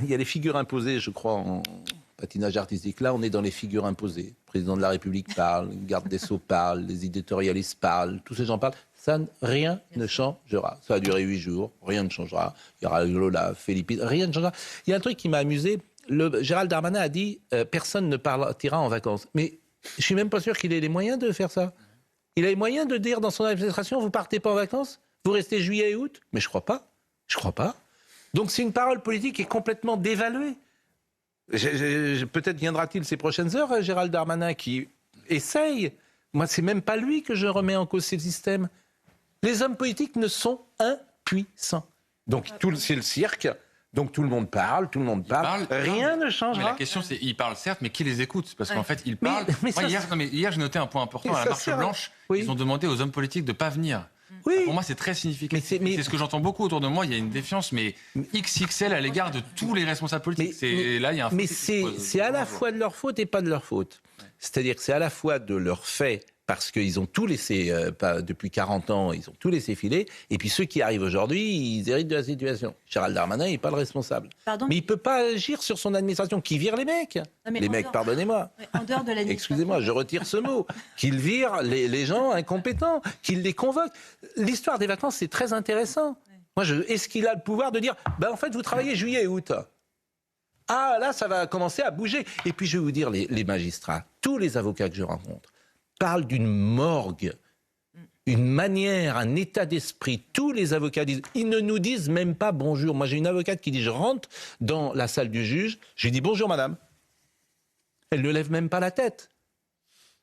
Il y a les figures imposées, je crois, en patinage artistique. Là, on est dans les figures imposées. Le président de la République parle, le garde des Sceaux parle, les éditorialistes parlent, tous ces gens parlent. Rien ne changera. Ça va durer 8 jours, rien ne changera. Il y aura Lola, Philippe, rien ne changera. Il y a un truc qui m'a amusé. Gérald Darmanin a dit personne ne partira en vacances. Mais je suis même pas sûr qu'il ait les moyens de faire ça. Il a les moyens de dire dans son administration vous partez pas en vacances, vous restez juillet et août. Mais je crois pas. Je crois pas. Donc c'est une parole politique qui est complètement dévaluée. Peut-être viendra-t-il ces prochaines heures, Gérald Darmanin, qui essaye. Moi, c'est même pas lui que je remets en cause, c'est le système. Les hommes politiques ne sont impuissants. Donc c'est le cirque. Donc tout le monde parle, rien ne changera. Mais la question c'est, ils parlent certes, mais qui les écoute? Parce qu'en fait, ils parlent. Hier, j'ai noté un point important. À la Marche Blanche, ils ont demandé aux hommes politiques de ne pas venir. Oui. Pour moi, c'est très significatif. C'est ce que j'entends beaucoup autour de moi. Il y a une défiance, mais XXL à l'égard de tous les responsables politiques. Là, il y a un. Mais c'est à la fois de leur faute et pas de leur faute. C'est-à-dire que c'est à la fois de leur fait, parce qu'ils ont tout laissé, depuis 40 ans, ils ont tout laissé filer. Et puis ceux qui arrivent aujourd'hui, ils héritent de la situation. Gérald Darmanin, il n'est pas le responsable. Pardon, mais il ne peut pas agir sur son administration. Qui vire les mecs? Les mecs, pardonnez-moi. En dehors de excusez-moi, je retire ce mot. Qu'il vire les gens incompétents, qu'il les convoque. L'histoire des vacances, c'est très intéressant. Moi, est-ce qu'il a le pouvoir de dire, en fait, vous travaillez juillet et août? Ah, là, ça va commencer à bouger. Et puis, je vais vous dire, les magistrats, tous les avocats que je rencontre, parlent d'une morgue, une manière, un état d'esprit. Tous les avocats disent, ils ne nous disent même pas bonjour. Moi, j'ai une avocate qui dit, je rentre dans la salle du juge, je lui dis bonjour madame. Elle ne lève même pas la tête.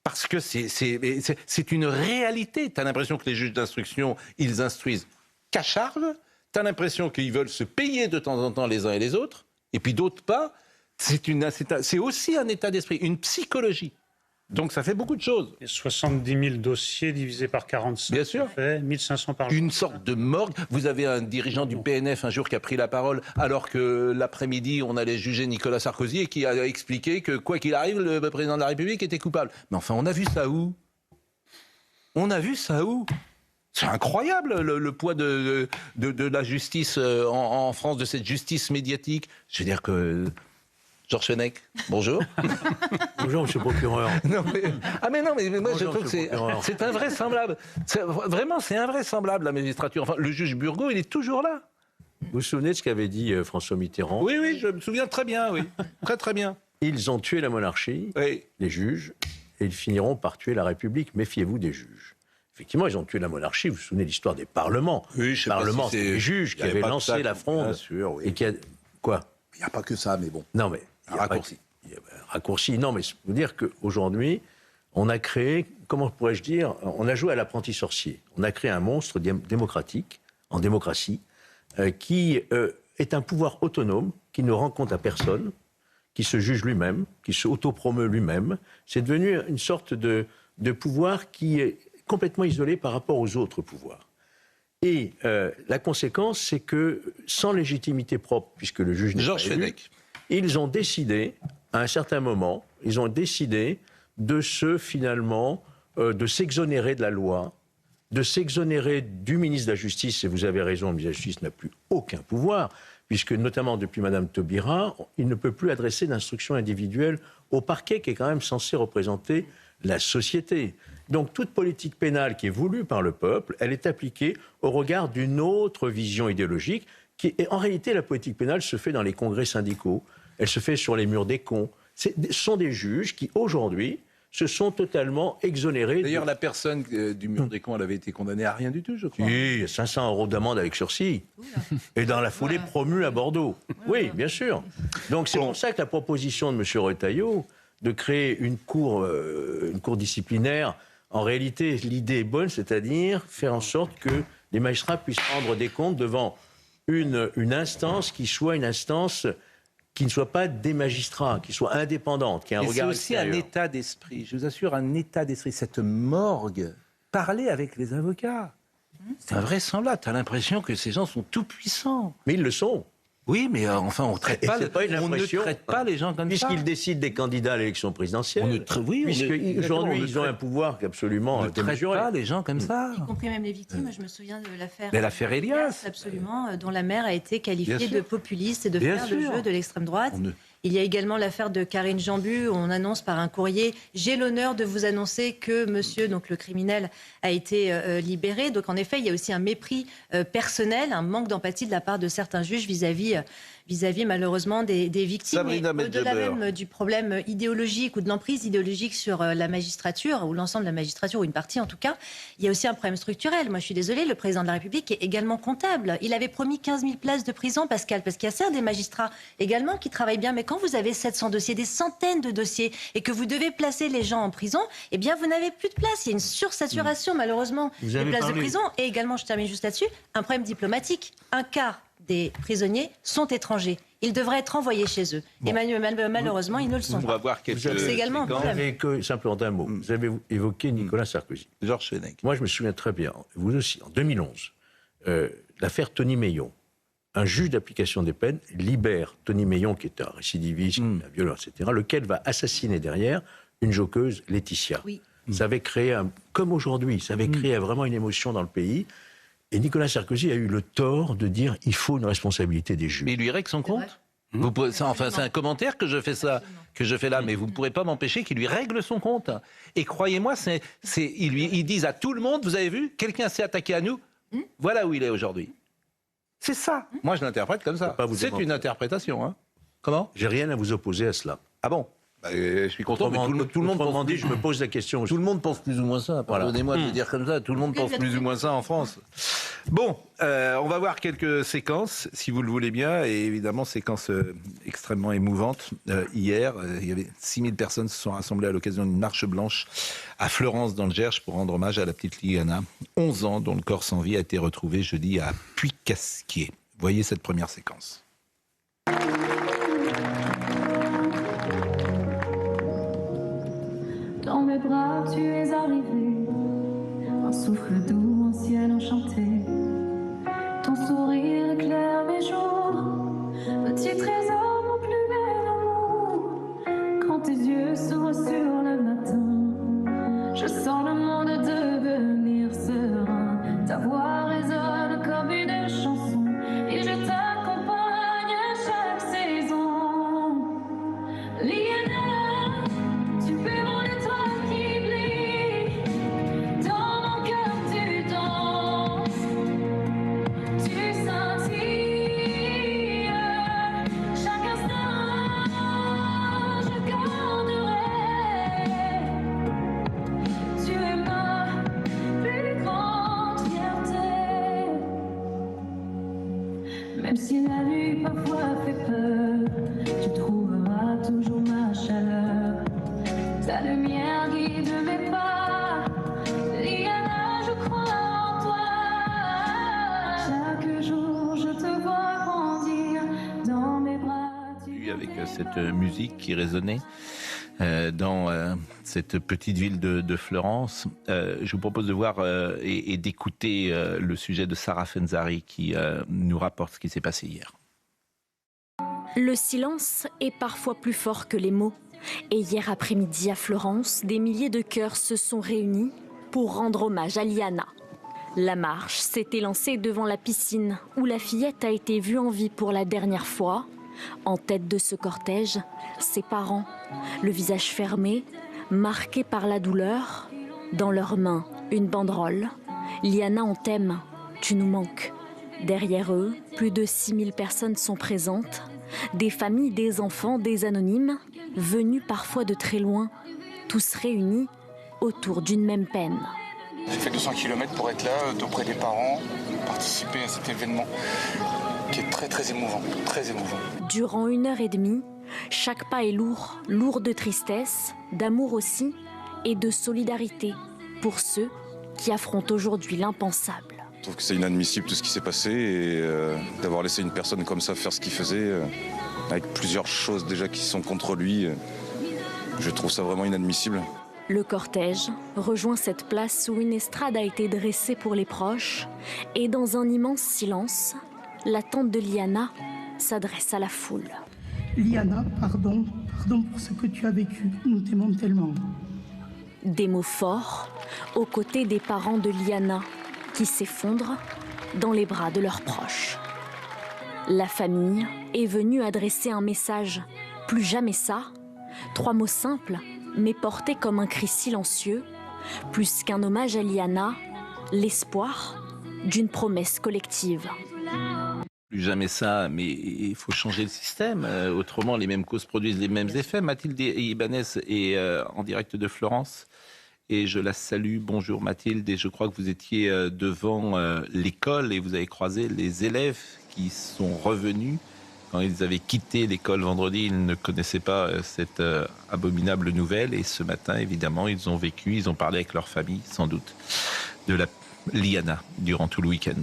Parce que c'est une réalité. Tu as l'impression que les juges d'instruction, ils instruisent qu'à charge. Tu as l'impression qu'ils veulent se payer de temps en temps les uns et les autres, et puis d'autres pas. C'est aussi un état d'esprit, une psychologie. Donc ça fait beaucoup de choses. 70 000 dossiers divisés par 45, bien sûr. Ça fait 1500 par jour. Une sorte de morgue. Vous avez un dirigeant du PNF un jour qui a pris la parole alors que l'après-midi on allait juger Nicolas Sarkozy et qui a expliqué que quoi qu'il arrive, le président de la République était coupable. Mais enfin, on a vu ça où? C'est incroyable le poids de la justice en France, de cette justice médiatique. Je veux dire que... Georges Fenech, bonjour. Bonjour, monsieur le procureur. Mais moi je trouve que c'est invraisemblable. Vraiment, c'est invraisemblable la magistrature. Enfin, le juge Burgot, il est toujours là. Vous vous souvenez de ce qu'avait dit François Mitterrand? Oui, je me souviens très bien, oui. Très bien. Ils ont tué la monarchie, les juges, et ils finiront par tuer la République. Méfiez-vous des juges. Effectivement, ils ont tué la monarchie. Vous vous souvenez de l'histoire des parlements? Oui, je sais pas si c'est les juges qui avaient lancé la fronde. Bien sûr, oui. Et qui a... Quoi? Il n'y a pas que ça, mais bon. Non, mais... Raccourci. Non, mais je veux dire qu'aujourd'hui, on a créé, comment pourrais-je dire, on a joué à l'apprenti sorcier. On a créé un monstre démocratique, en démocratie, qui est un pouvoir autonome, qui ne rend compte à personne, qui se juge lui-même, qui se autopromeut lui-même. C'est devenu une sorte de pouvoir qui est complètement isolé par rapport aux autres pouvoirs. Et la conséquence, c'est que, sans légitimité propre, puisque le juge n'est pas élu, ils ont décidé, à un certain moment, de de s'exonérer de la loi, de s'exonérer du ministre de la Justice, et vous avez raison, le ministre de la Justice n'a plus aucun pouvoir, puisque notamment depuis Mme Taubira, il ne peut plus adresser d'instructions individuelles au parquet, qui est quand même censé représenter la société. Donc toute politique pénale qui est voulue par le peuple, elle est appliquée au regard d'une autre vision idéologique, et en réalité, la politique pénale se fait dans les congrès syndicaux, elle se fait sur les murs des cons. Ce sont des juges qui, aujourd'hui, se sont totalement exonérés. D'ailleurs, la personne du mur des cons, elle avait été condamnée à rien du tout, je crois. Oui, 500 € d'amende avec sursis. Et dans la foulée, promue à Bordeaux. Oui, bien sûr. Donc c'est pour ça que la proposition de M. Retailleau de créer une cour disciplinaire, en réalité, l'idée est bonne, c'est-à-dire faire en sorte que les magistrats puissent rendre des comptes devant une instance qui soit une instance qui ne soit pas des magistrats, qui soit indépendante, qui ait un regard extérieur. C'est aussi un état d'esprit, je vous assure, un état d'esprit. Cette morgue, parler avec les avocats, c'est invraisemblable. Tu as l'impression que ces gens sont tout puissants. Mais ils le sont. Oui, mais enfin, on ne traite pas les gens comme ça. Puisqu'ils décident des candidats à l'élection présidentielle. Puisqu'aujourd'hui, ils ont un pouvoir absolument démesuré. On ne traite pas les gens comme ça. Y compris même les victimes. Je me souviens de l'affaire. Mais l'affaire Elias. Absolument, dont la mère a été qualifiée de populiste et de faire le jeu de l'extrême droite. Il y a également l'affaire de Karine Jambu, où on annonce par un courrier « J'ai l'honneur de vous annoncer que monsieur, donc le criminel, a été libéré ». Donc en effet, il y a aussi un mépris personnel, un manque d'empathie de la part de certains juges vis-à-vis malheureusement des victimes. Au-delà même du problème idéologique ou de l'emprise idéologique sur la magistrature, ou l'ensemble de la magistrature, ou une partie en tout cas, il y a aussi un problème structurel. Moi je suis désolée, le président de la République est également comptable. Il avait promis 15 000 places de prison, Pascal, parce qu'il y a certes des magistrats également qui travaillent bien, mais quand vous avez 700 dossiers, des centaines de dossiers, et que vous devez placer les gens en prison, eh bien vous n'avez plus de place. Il y a une sursaturation malheureusement des places de prison. Et également, je termine juste là-dessus, un problème diplomatique. Un quart des prisonniers sont étrangers. Ils devraient être envoyés chez eux. Et malheureusement, ils ne le sont pas. C'est également un problème. Simplement un mot. Vous avez évoqué Nicolas Sarkozy. Georges Fenech. Moi, je me souviens très bien, vous aussi, en 2011, l'affaire Tony Meillon. Un juge d'application des peines libère Tony Meillon, qui est un récidiviste, un violeur, etc., lequel va assassiner derrière une joqueuse, Laetitia. Oui. Ça avait créé, comme aujourd'hui, ça avait créé vraiment une émotion dans le pays. Et Nicolas Sarkozy a eu le tort de dire il faut une responsabilité des juges. Mais il lui règle son compte. C'est un commentaire que je fais là, mais vous ne pourrez pas m'empêcher qu'il lui règle son compte. Et croyez-moi, ils disent à tout le monde, vous avez vu, quelqu'un s'est attaqué à nous, voilà où il est aujourd'hui. C'est ça. Moi, je l'interprète comme ça. C'est une interprétation. Hein. Comment ? J'ai rien à vous opposer à cela. Ah bon ? Je suis content, mais tout le monde pense je me pose la question aussi. Tout le monde pense plus ou moins ça. Pardonnez-moi de le dire comme ça. Tout le monde pense plus ou moins ça en France. Bon, on va voir quelques séquences, si vous le voulez bien, et évidemment, séquences extrêmement émouvantes. Hier, il y avait 6000 personnes se sont rassemblées à l'occasion d'une marche blanche à Fleurance, dans le Gers, pour rendre hommage à la petite Liana, 11 ans, dont le corps sans vie a été retrouvé jeudi à Puy-Casquier. Voyez cette première séquence. Dans mes bras, tu es arrivé, un souffle doux, un ciel enchanté. Ton sourire éclaire mes jours, petit trésor, mon plus bel amour. Quand tes yeux s'ouvrent sur le matin, je sens le monde devenir serein. Ta voix résonne comme une chanson, et je t'accompagne à chaque saison. Liana, tu fais mon étoile qui brille, dans mon cœur tu danses, tu scintilles, chaque instant je garderai, tu es ma plus grande fierté. Même si la nuit parfois fait peur, tu trouveras toujours ma chaleur. Ta lumière guide mes pas, Liana, je crois en toi. Chaque jour, je te vois grandir dans mes bras. Avec cette musique qui résonnait dans cette petite ville de Fleurance. Je vous propose de voir et d'écouter le sujet de Sarah Fenzari qui nous rapporte ce qui s'est passé hier. Le silence est parfois plus fort que les mots. Et hier après-midi à Florence, des milliers de cœurs se sont réunis pour rendre hommage à Liana. La marche s'était lancée devant la piscine où la fillette a été vue en vie pour la dernière fois. En tête de ce cortège, ses parents, le visage fermé, marqué par la douleur. Dans leurs mains, une banderole. Liana, on t'aime, tu nous manques. Derrière eux, plus de 6000 personnes sont présentes. Des familles, des enfants, des anonymes, venus parfois de très loin, tous réunis autour d'une même peine. J'ai fait 200 km pour être là, auprès des parents, participer à cet événement qui est très très émouvant, très émouvant. Durant 1h30, chaque pas est lourd, lourd de tristesse, d'amour aussi, et de solidarité pour ceux qui affrontent aujourd'hui l'impensable. Je trouve que c'est inadmissible tout ce qui s'est passé et d'avoir laissé une personne comme ça faire ce qu'il faisait, avec plusieurs choses déjà qui sont contre lui, je trouve ça vraiment inadmissible. Le cortège rejoint cette place où une estrade a été dressée pour les proches et dans un immense silence, la tante de Liana s'adresse à la foule. Liana, pardon pour ce que tu as vécu. Nous t'aimons tellement. Des mots forts aux côtés des parents de Liana qui s'effondrent dans les bras de leurs proches. La famille est venue adresser un message. Plus jamais ça. 3 mots simples, mais portés comme un cri silencieux. Plus qu'un hommage à Liana, l'espoir d'une promesse collective. Plus jamais ça, mais il faut changer le système. Autrement, les mêmes causes produisent les mêmes effets. Mathilde Ibanez est en direct de Florence et je la salue. Bonjour Mathilde, et je crois que vous étiez devant l'école et vous avez croisé les élèves qui sont revenus. Quand ils avaient quitté l'école vendredi, ils ne connaissaient pas cette abominable nouvelle. Et ce matin, évidemment, ils ont parlé avec leur famille, sans doute, de la Liana durant tout le week-end.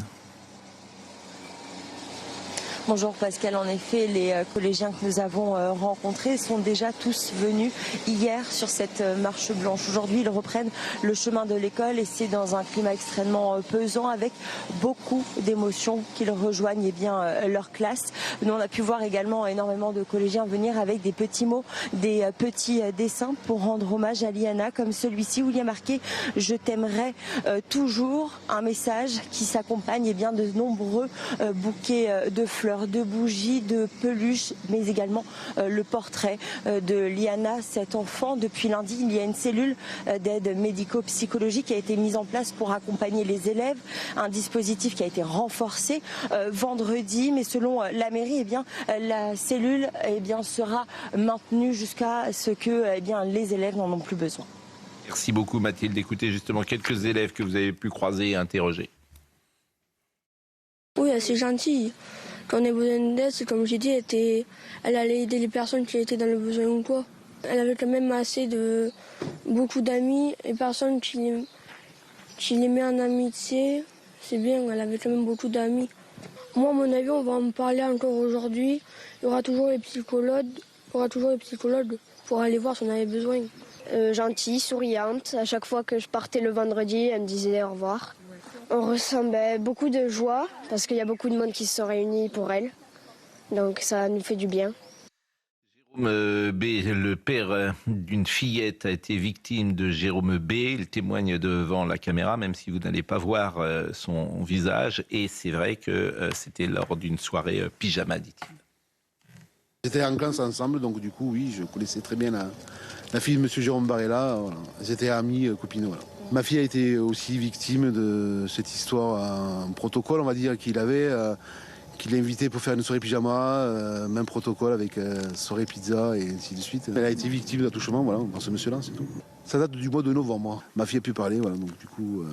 Bonjour Pascal, en effet, les collégiens que nous avons rencontrés sont déjà tous venus hier sur cette marche blanche. Aujourd'hui, ils reprennent le chemin de l'école et c'est dans un climat extrêmement pesant avec beaucoup d'émotions qu'ils rejoignent leur classe. Nous, on a pu voir également énormément de collégiens venir avec des petits mots, des petits dessins pour rendre hommage à Liana, comme celui-ci où il y a marqué « Je t'aimerai toujours », un message qui s'accompagne de nombreux bouquets de fleurs, de bougies, de peluches, mais également le portrait de Liana, cet enfant. Depuis lundi, il y a une cellule d'aide médico-psychologique qui a été mise en place pour accompagner les élèves, un dispositif qui a été renforcé vendredi, mais selon la mairie, la cellule sera maintenue jusqu'à ce que les élèves n'en ont plus besoin. Merci beaucoup Mathilde. Écoutez justement quelques élèves que vous avez pu croiser et interroger. Oui, c'est gentil. Quand on a besoin d'aide, c'est comme j'ai dit, elle allait aider les personnes qui étaient dans le besoin ou quoi. Elle avait quand même beaucoup d'amis et personnes qui les met en amitié. C'est bien, elle avait quand même beaucoup d'amis. Moi, à mon avis, on va en parler encore aujourd'hui. Il y aura toujours les psychologues pour aller voir si on avait besoin. Gentille, souriante. À chaque fois que je partais le vendredi, elle me disait au revoir. On ressent beaucoup de joie parce qu'il y a beaucoup de monde qui se sont réunis pour elle. Donc ça nous fait du bien. Jérôme B, le père d'une fillette, a été victime de Jérôme B. Il témoigne devant la caméra, même si vous n'allez pas voir son visage. Et c'est vrai que c'était lors d'une soirée pyjama, dit-il. J'étais en classe ensemble, donc du coup, oui, je connaissais très bien la fille de M. Jérôme Barella. Voilà. Elles étaient amies, copines, voilà. Ma fille a été aussi victime de cette histoire, un protocole, on va dire, qu'il avait, qu'il a invité pour faire une soirée pyjama, même protocole avec soirée pizza et ainsi de suite. Elle a été victime d'attouchement, voilà, par ce monsieur-là, c'est tout. Ça date du mois de novembre. Ma fille a pu parler, voilà, donc du coup,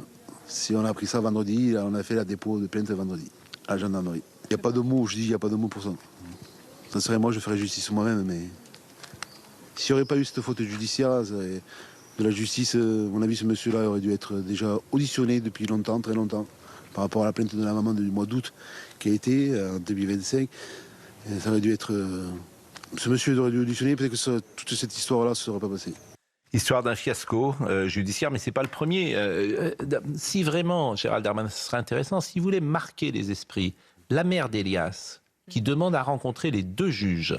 si on a appris ça vendredi, on a fait la dépôt de plainte vendredi à la gendarmerie. Il n'y a pas de mots, je dis, il n'y a pas de mots pour ça. Ça serait moi, je ferais justice moi-même, mais s'il n'y aurait pas eu cette faute judiciaire, de la justice, à mon avis, ce monsieur-là aurait dû être déjà auditionné depuis longtemps, très longtemps, par rapport à la plainte de la maman du mois d'août qui a été en 2025. Et ça aurait dû être. Ce monsieur aurait dû auditionner, peut-être que toute cette histoire-là ne se serait pas passée. Histoire d'un fiasco judiciaire, mais ce n'est pas le premier. Si vraiment, Gérald Darmanin, ce serait intéressant, si vous voulez marquer les esprits, la mère d'Elias, qui demande à rencontrer les 2 juges,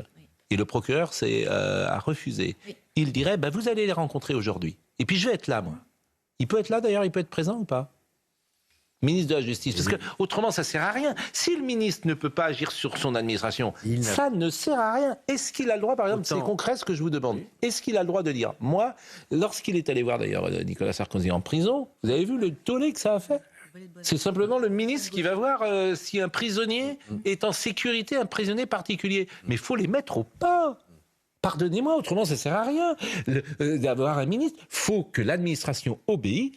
et le procureur a refusé. Oui. Il dirait, vous allez les rencontrer aujourd'hui. Et puis je vais être là, moi. Il peut être là d'ailleurs, il peut être présent ou pas ? Ministre de la Justice. Parce que autrement, ça ne sert à rien. Si le ministre ne peut pas agir sur son administration, ça ne sert à rien. Est-ce qu'il a le droit, par exemple, c'est concret ce que je vous demande, est-ce qu'il a le droit de dire, moi, lorsqu'il est allé voir d'ailleurs Nicolas Sarkozy en prison, vous avez vu le tollé que ça a fait ? C'est simplement le ministre qui va voir si un prisonnier est en sécurité, un prisonnier particulier. Mais il faut les mettre au pas. Pardonnez-moi, autrement ça ne sert à rien d'avoir un ministre. Il faut que l'administration obéisse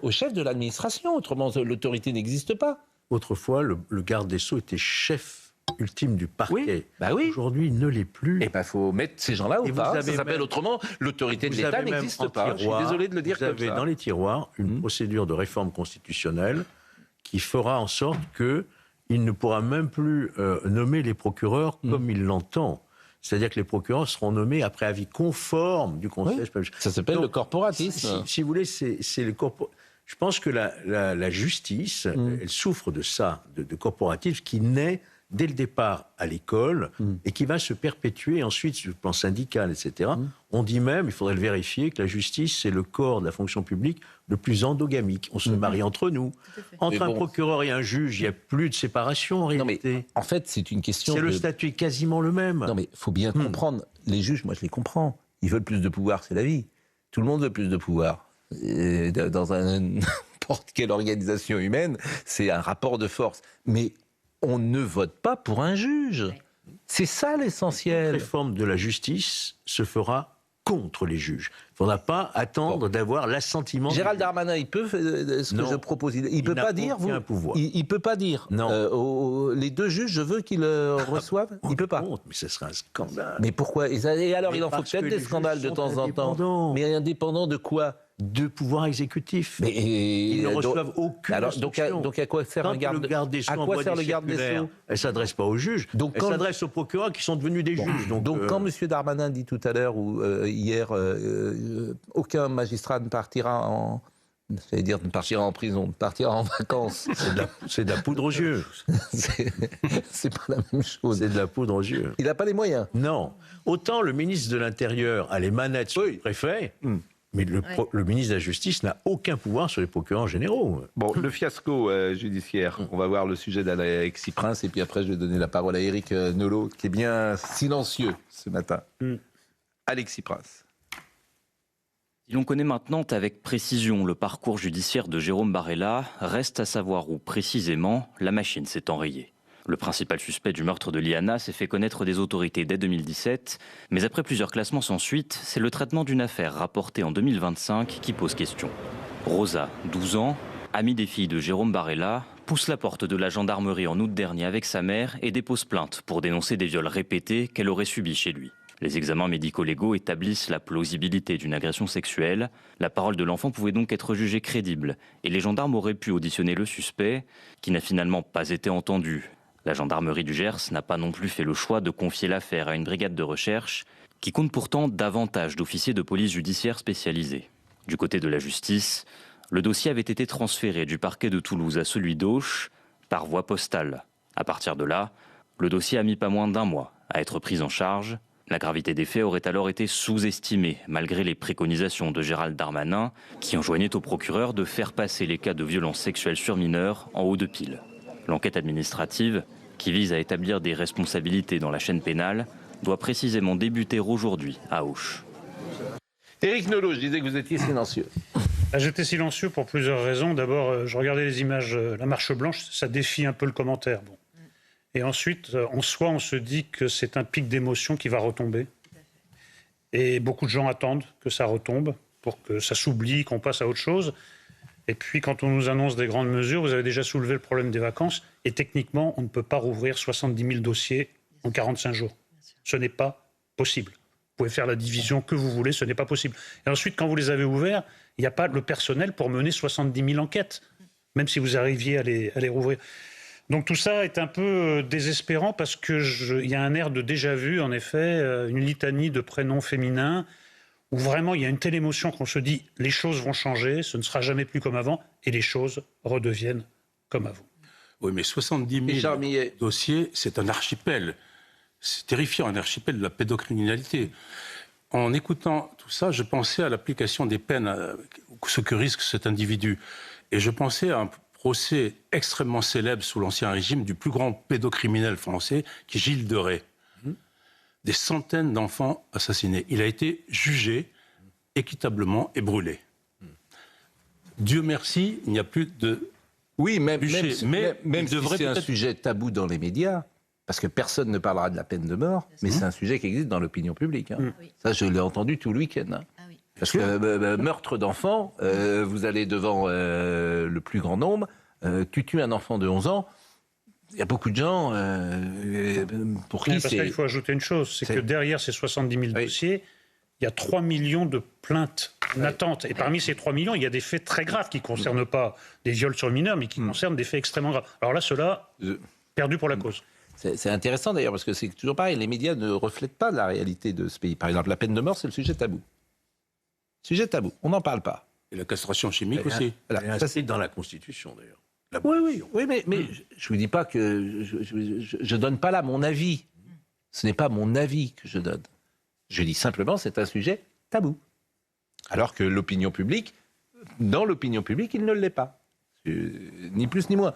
au chef de l'administration, autrement l'autorité n'existe pas. Autrefois, le garde des Sceaux était chef ultime du parquet. Oui. Aujourd'hui, il ne l'est plus. Et il faut mettre ces gens-là au pas. Ça s'appelle autrement, l'autorité de l'État n'existe pas. Je suis désolé de le dire comme ça. Vous avez dans les tiroirs une procédure de réforme constitutionnelle qui fera en sorte qu'il ne pourra même plus nommer les procureurs comme il l'entend. C'est-à-dire que les procureurs seront nommés après avis conforme du Conseil. Oui, ça s'appelle le corporatisme. Si vous voulez, c'est le Je pense que la justice, elle souffre de ça, de corporatisme qui naît dès le départ à l'école et qui va se perpétuer ensuite sur le plan syndical, etc. On dit même, il faudrait le vérifier, que la justice, c'est le corps de la fonction publique le plus endogamique. On se marie entre nous. Entre un procureur et un juge, il n'y a plus de séparation en réalité. Mais, en fait, c'est une question le statut est quasiment le même. Non, mais il faut bien comprendre. Les juges, moi, je les comprends. Ils veulent plus de pouvoir, c'est la vie. Tout le monde veut plus de pouvoir. Et dans n'importe quelle organisation humaine, c'est un rapport de force. Mais on ne vote pas pour un juge. C'est ça l'essentiel. La réforme de la justice se fera contre les juges. Il ne faudra pas attendre d'avoir l'assentiment. Gérald Darmanin, il peut, ce que je propose, il peut pas dire, il peut pas dire, les deux juges, je veux qu'ils reçoivent, il peut pas. Mais ce serait un scandale. Mais pourquoi? Et alors, il en faut peut-être des scandales de temps en temps. Mais indépendants de quoi? De pouvoir exécutif. Mais ils ne reçoivent aucune instruction. Donc à quoi sert un garde des Sceaux? À quoi sert le garde des Sceaux? Elle ne s'adresse pas aux juges, elle s'adresse aux procureurs qui sont devenus des juges. Donc quand M. Darmanin dit tout à l'heure ou hier, aucun magistrat ne partira en... J'allais dire ne partira en prison, ne partira en vacances. C'est de la poudre aux yeux. C'est pas la même chose. C'est de la poudre aux yeux. Il n'a pas les moyens. Non. Autant le ministre de l'Intérieur a les manettes sur le préfet... Mais le ministre de la Justice n'a aucun pouvoir sur les procureurs généraux. Bon, le fiasco judiciaire, on va voir le sujet d'Alexis Prince, et puis après je vais donner la parole à Éric Nolot, qui est bien silencieux ce matin. Alexis Prince. Si l'on connaît maintenant avec précision le parcours judiciaire de Jérôme Barella, reste à savoir où précisément la machine s'est enrayée. Le principal suspect du meurtre de Liana s'est fait connaître des autorités dès 2017, mais après plusieurs classements sans suite, c'est le traitement d'une affaire rapportée en 2025 qui pose question. Rosa, 12 ans, amie des filles de Jérôme Barella, pousse la porte de la gendarmerie en août dernier avec sa mère et dépose plainte pour dénoncer des viols répétés qu'elle aurait subis chez lui. Les examens médico-légaux établissent la plausibilité d'une agression sexuelle. La parole de l'enfant pouvait donc être jugée crédible et les gendarmes auraient pu auditionner le suspect, qui n'a finalement pas été entendu. La gendarmerie du Gers n'a pas non plus fait le choix de confier l'affaire à une brigade de recherche qui compte pourtant davantage d'officiers de police judiciaire spécialisés. Du côté de la justice, le dossier avait été transféré du parquet de Toulouse à celui d'Auch par voie postale. À partir de là, le dossier a mis pas moins d'1 mois à être pris en charge. La gravité des faits aurait alors été sous-estimée, malgré les préconisations de Gérald Darmanin, qui enjoignait au procureur de faire passer les cas de violences sexuelles sur mineurs en haut de pile. L'enquête administrative, qui vise à établir des responsabilités dans la chaîne pénale, doit précisément débuter aujourd'hui à Auch. Éric Nolot, je disais que vous étiez silencieux. J'étais silencieux pour plusieurs raisons. D'abord, je regardais les images, la marche blanche, ça défie un peu le commentaire. Bon. Et ensuite, en soi, on se dit que c'est un pic d'émotion qui va retomber. Et beaucoup de gens attendent que ça retombe pour que ça s'oublie, qu'on passe à autre chose. Et puis, quand on nous annonce des grandes mesures, vous avez déjà soulevé le problème des vacances. Et techniquement, on ne peut pas rouvrir 70 000 dossiers en 45 jours. Ce n'est pas possible. Vous pouvez faire la division que vous voulez, ce n'est pas possible. Et ensuite, quand vous les avez ouverts, il n'y a pas le personnel pour mener 70 000 enquêtes, même si vous arriviez à les rouvrir. Donc tout ça est un peu désespérant parce qu'il y a un air de déjà-vu, en effet, une litanie de prénoms féminins, où vraiment il y a une telle émotion qu'on se dit les choses vont changer, ce ne sera jamais plus comme avant, et les choses redeviennent comme avant. Oui, mais 70 000 dossiers, c'est un archipel. C'est terrifiant, un archipel de la pédocriminalité. En écoutant tout ça, je pensais à l'application des peines, ce que risque cet individu. Et je pensais à un procès extrêmement célèbre sous l'Ancien Régime du plus grand pédocriminel français, qui est Gilles de Rais. Des centaines d'enfants assassinés. Il a été jugé équitablement et brûlé. Dieu merci, il n'y a plus de... Oui, même si c'est un sujet tabou dans les médias, parce que personne ne parlera de la peine de mort, mais c'est un sujet qui existe dans l'opinion publique. Oui. Ça, je l'ai entendu tout le week-end. Parce que meurtre d'enfant, vous allez devant le plus grand nombre, tu tues un enfant de 11 ans, il y a beaucoup de gens pour qui c'est... Il faut ajouter une chose, c'est que derrière ces 70 000 dossiers, il y a 3 millions de plaintes en attente. Et parmi ces 3 millions, il y a des faits très graves qui ne concernent pas des viols sur mineurs, mais qui concernent des faits extrêmement graves. Alors là, ceux-là, perdus pour la cause. C'est intéressant d'ailleurs, parce que c'est toujours pareil, les médias ne reflètent pas la réalité de ce pays. Par exemple, la peine de mort, c'est le sujet tabou. Sujet tabou, on n'en parle pas. Et la castration chimique aussi. Voilà. Ça, c'est dans la Constitution d'ailleurs. Oui, mais je ne vous dis pas que... Je ne donne pas là mon avis. Ce n'est pas mon avis que je donne. Je dis simplement c'est un sujet tabou. Alors que l'opinion publique, dans l'opinion publique, il ne l'est pas. Ni plus ni moins.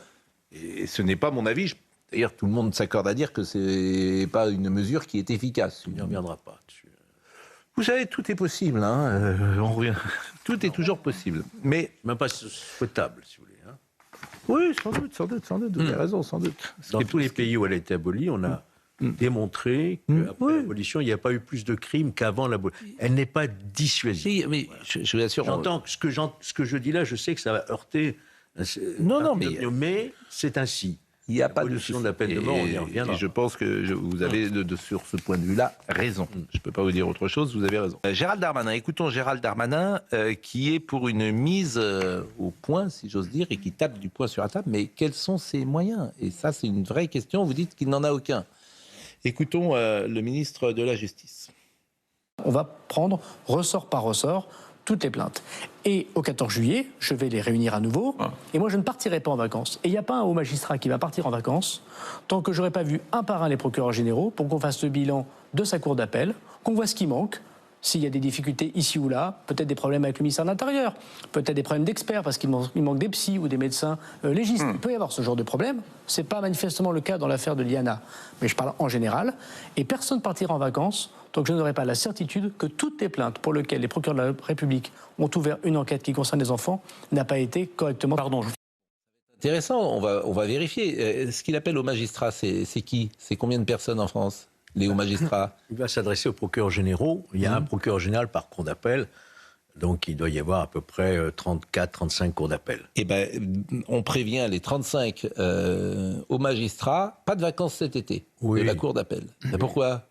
Et ce n'est pas mon avis. D'ailleurs, tout le monde s'accorde à dire que ce n'est pas une mesure qui est efficace. Il n'y reviendra pas dessus. Vous savez, tout est possible. On revient. Tout est toujours possible. Mais même pas souhaitable, si vous voulez. Oui, sans doute. Vous avez raison, sans doute. Dans tous les pays où elle a été abolie, on a démontré qu'après l'abolition, il n'y a pas eu plus de crimes qu'avant l'abolition. Elle n'est pas dissuasive. Mais je vous assure... J'entends ce que je dis là, je sais que ça va heurter... mais c'est ainsi. Il n'y a pas de solution de la peine de mort, on y reviendra. Et je pense que vous avez, sur ce point de vue-là, raison. Je ne peux pas vous dire autre chose, vous avez raison. Gérald Darmanin, écoutons Gérald Darmanin, qui est pour une mise au point, si j'ose dire, et qui tape du poing sur la table. Mais quels sont ses moyens? Et ça, c'est une vraie question. Vous dites qu'il n'en a aucun. Écoutons le ministre de la Justice. On va prendre ressort par ressort toutes les plaintes. Et au 14 juillet, je vais les réunir à nouveau. Et moi, je ne partirai pas en vacances. Et il n'y a pas un haut magistrat qui va partir en vacances tant que je n'aurai pas vu un par un les procureurs généraux pour qu'on fasse le bilan de sa cour d'appel, qu'on voit ce qui manque, s'il y a des difficultés ici ou là, peut-être des problèmes avec le ministère de l'Intérieur, peut-être des problèmes d'experts parce qu'il manque des psys ou des médecins légistes. Il peut y avoir ce genre de problème. Ce n'est pas manifestement le cas dans l'affaire de Liana. Mais je parle en général. Et personne ne partira en vacances tant que je n'aurai pas la certitude que toutes les plaintes pour lesquelles les procureurs de la République ont ouvert une enquête qui concerne les enfants n'a pas été correctement... Intéressant, on va vérifier. Ce qu'il appelle aux magistrats, c'est qui? C'est combien de personnes en France, les hauts magistrats? Il va s'adresser aux procureurs généraux. Il y a un procureur général par cour d'appel. Donc il doit y avoir à peu près 34-35 cours d'appel. Eh bien, on prévient les 35 hauts magistrats, pas de vacances cet été, de la cour d'appel. Pourquoi?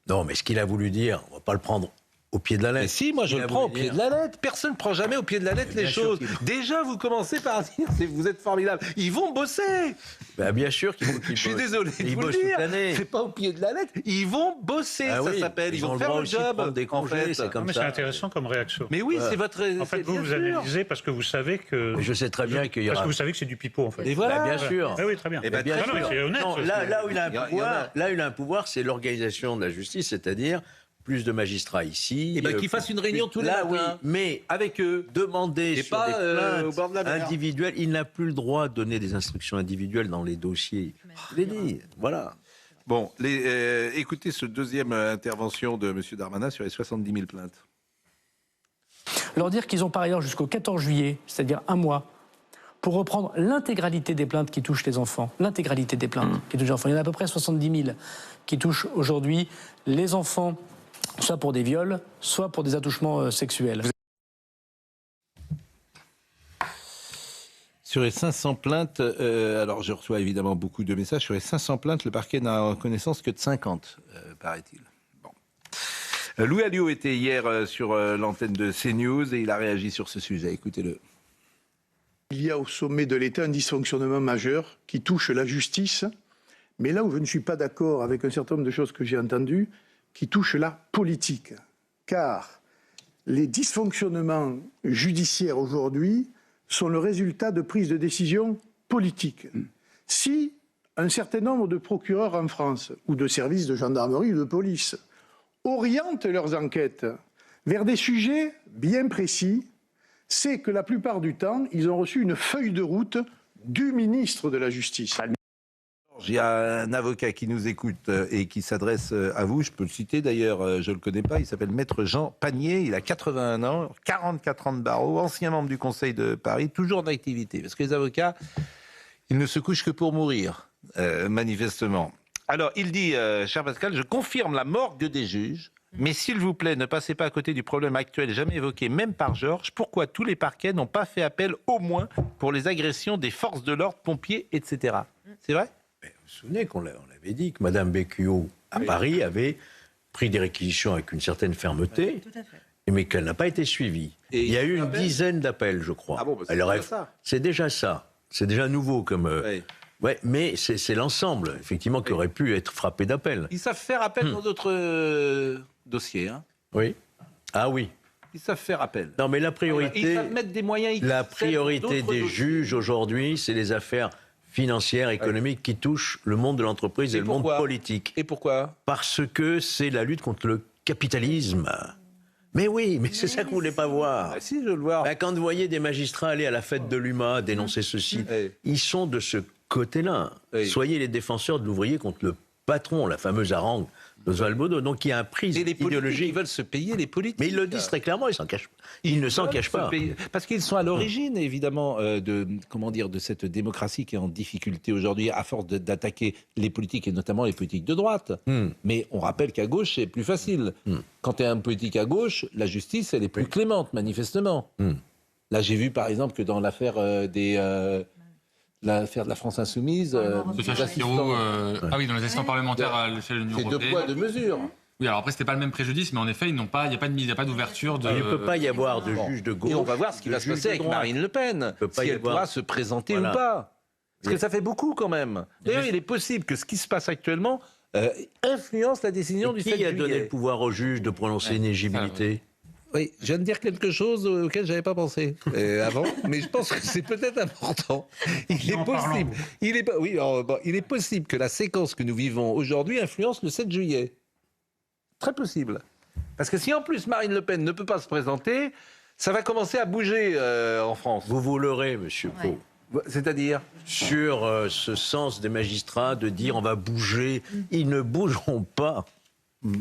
Non, mais ce qu'il a voulu dire, on ne va pas le prendre au pied de la lettre. Mais si, moi je le prends au pied de la lettre. Personne ne prend jamais au pied de la lettre les choses. Déjà, vous commencez par dire, vous êtes formidable. Ils vont bosser. Ben, bien sûr qu'ils vont. Je suis désolé de vous le dire. C'est pas au pied de la lettre. Ils vont bosser, ça s'appelle. Ils vont faire le job. Des congés, c'est comme ça. C'est intéressant comme réaction. Mais oui, c'est votre. En fait, vous analysez parce que vous savez que. Je sais très bien qu'il y aura. Parce que vous savez que c'est du pipeau, en fait. Et voilà. Bien sûr. Oui, très bien. C'est honnête. Là où il a un pouvoir, c'est l'organisation de la justice, c'est-à-dire plus de magistrats ici. Qu'ils fassent une réunion tous les matins. Oui, mais avec eux, demander sur des plaintes individuelles, il n'a plus le droit de donner des instructions individuelles dans les dossiers. Je l'ai dit, voilà. Bon, écoutez ce deuxième intervention de M. Darmanin sur les 70 000 plaintes. Leur dire qu'ils ont par ailleurs jusqu'au 14 juillet, c'est-à-dire un mois, pour reprendre l'intégralité des plaintes qui touchent les enfants. L'intégralité des plaintes qui touchent les enfants. Il y en a à peu près 70 000 qui touchent aujourd'hui les enfants, soit pour des viols, soit pour des attouchements sexuels. Sur les 500 plaintes, alors je reçois évidemment beaucoup de messages, sur les 500 plaintes, le parquet n'a connaissance que de 50, paraît-il. Bon. Louis Alliot était hier sur l'antenne de CNews et il a réagi sur ce sujet. Écoutez-le. Il y a au sommet de l'État un dysfonctionnement majeur qui touche la justice, mais là où je ne suis pas d'accord avec un certain nombre de choses que j'ai entendues, qui touchent la politique. Car les dysfonctionnements judiciaires aujourd'hui sont le résultat de prises de décision politiques. Si un certain nombre de procureurs en France, ou de services de gendarmerie ou de police, orientent leurs enquêtes vers des sujets bien précis, c'est que la plupart du temps, ils ont reçu une feuille de route du ministre de la Justice. Il y a un avocat qui nous écoute et qui s'adresse à vous. Je peux le citer d'ailleurs, je ne le connais pas. Il s'appelle Maître Jean Panier. Il a 81 ans, 44 ans de barreau, ancien membre du Conseil de Paris, toujours en activité. Parce que les avocats, ils ne se couchent que pour mourir, manifestement. Alors, il dit, cher Pascal, je confirme la morgue des juges. Mais s'il vous plaît, ne passez pas à côté du problème actuel jamais évoqué, même par Georges. Pourquoi tous les parquets n'ont pas fait appel au moins pour les agressions des forces de l'ordre, pompiers, etc. C'est vrai ? Vous vous souvenez qu'on avait dit que Mme Becchio, à Paris, avait pris des réquisitions avec une certaine fermeté, mais qu'elle n'a pas été suivie. Il y a eu une dizaine d'appels, je crois. Ah bon, bah c'est déjà ça. C'est déjà ça. C'est déjà nouveau comme... Ouais, mais c'est l'ensemble, effectivement, qui aurait pu être frappé d'appel. Ils savent faire appel dans d'autres dossiers. Hein. Oui. Ah oui. Ils savent faire appel. Non, mais la priorité, ils savent mettre des moyens. La priorité des juges aujourd'hui, c'est les affaires financières, économiques qui touchent le monde de l'entreprise et le monde politique. Et pourquoi? Parce que c'est la lutte contre le capitalisme. Mais oui, mais c'est ça que vous ne voulez pas voir. Si, je veux le voir. Quand vous voyez des magistrats aller à la fête de l'UMA, dénoncer ceci, ils sont de ce côté-là. Soyez les défenseurs de l'ouvrier contre le patron, la fameuse harangue d'Oswald Bodo. Donc il y a un prix idéologique. Ils veulent se payer les politiques. Mais ils le disent très clairement, ils s'en cachent. Ils ne s'en cachent pas. Parce qu'ils sont à l'origine, évidemment, de cette démocratie qui est en difficulté aujourd'hui, à force d'attaquer les politiques, et notamment les politiques de droite. Mais on rappelle qu'à gauche, c'est plus facile. Quand tu es un politique à gauche, la justice, elle est plus clémente, manifestement. Là, j'ai vu, par exemple, que dans l'affaire l'affaire de la France Insoumise... dans les assistants parlementaires à l'échelle de l'Union européenne. C'est 2 poids, 2 mesures. Oui, alors après, c'était pas le même préjudice, mais en effet, il n'y a pas d'ouverture de... Il ne peut pas y avoir de juge de gauche. Et on va voir ce qui va se passer avec Marine Le Pen, si elle pourra se présenter ou pas. Parce que ça fait beaucoup quand même. D'ailleurs, il est possible que ce qui se passe actuellement influence la décision du 7 juillet. Qui a donné le pouvoir au juge de prononcer une éligibilité ? Oui, je viens de dire quelque chose auquel je n'avais pas pensé avant, mais je pense que c'est peut-être important. Il est possible que la séquence que nous vivons aujourd'hui influence le 7 juillet. Très possible. Parce que si en plus Marine Le Pen ne peut pas se présenter, ça va commencer à bouger en France. Vous vous leurrez, monsieur Pau. C'est-à-dire sur ce sens des magistrats de dire on va bouger. Ils ne bougeront pas.